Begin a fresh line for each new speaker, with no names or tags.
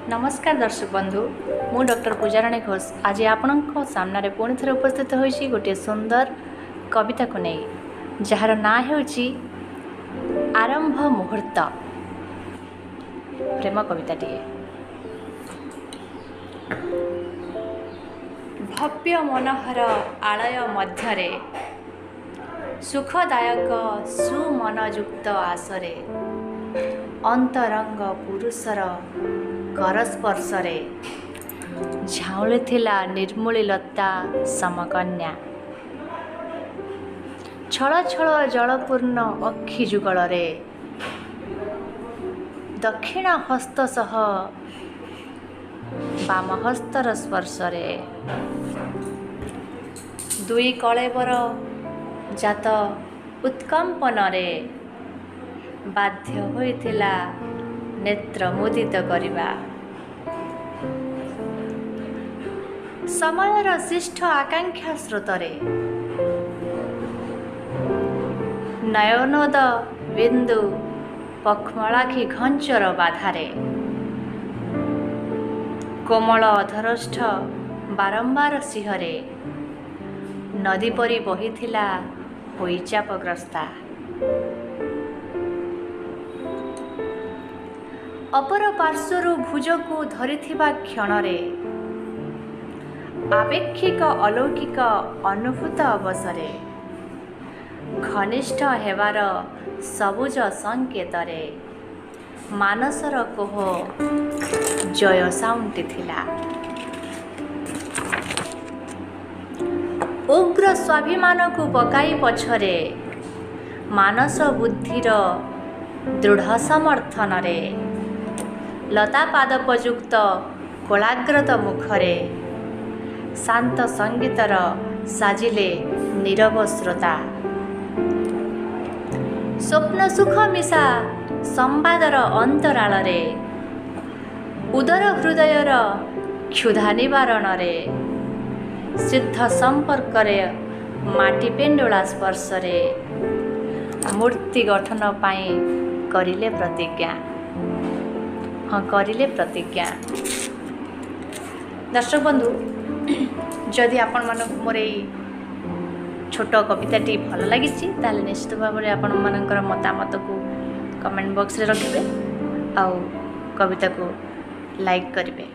नमस्कार दर्शक बंधु मु डॉक्टर पूजाराणी घोष आज आपण सामने पुणी थे उपस्थित होती गोटे सुंदर कविता को नहीं जार ना हो आरंभ मुहूर्त प्रेम कविताटी भव्य मनोहर आलय मध्यरे सुखदायक सुमनयुक्त आसरे अंतरंग पुरुषर करस्पर्शरे झाउलिथिला निर्मूली लता समकन्या छल छल जलपूर्ण अक्षि जुगलरे दक्षिण हस्त सह बाम हस्तर स्पर्शरे दुई कलेबर जात उत्कंपनरे बाध्य होइथिला नेत्र मुदित करिबा समयर शिष्ट आकांक्षा स्रोतरे नयनोद बिंदु पक्ष्मलाखि घंचर बाधारे कोमल अधरष्ठ बारंबार सिंहरे नदी परी बहिथिला होइचापग्रस्ता अपर पार्श्वरु भुजको धरिथिबा क्षणरे आपेक्षिक अलौकिक अनुभूत अवसरे घनिष्ठ हेबार सबुज संकेतरे मानसर कोह जय साउंटी थिला उग्र स्वाभिमान को पकाई पछरे मानस बुद्धिर दृढ़ समर्थन रे लता पादपयुक्त कोलाग्रत मुखरे शांत संगीतर साजिले नीरव श्रोता स्वप्न सुख मिशा संवादर अंतराल रे उदर हृदयर क्षुधा निवारण रे सिद्ध संपर्क रे माटी पेंडुला स्पर्श रे मूर्ति गठन पाई करिले प्रतिज्ञा हाँ करिले प्रतिज्ञा। दर्शक बंधु जदि आपण मन मोर छोट कविताटी भल लगी ताले निश्चित भाव में आपण मानकर मतामत को कमेंट बॉक्स रे रखिबे आउ कविता को लाइक करिवे।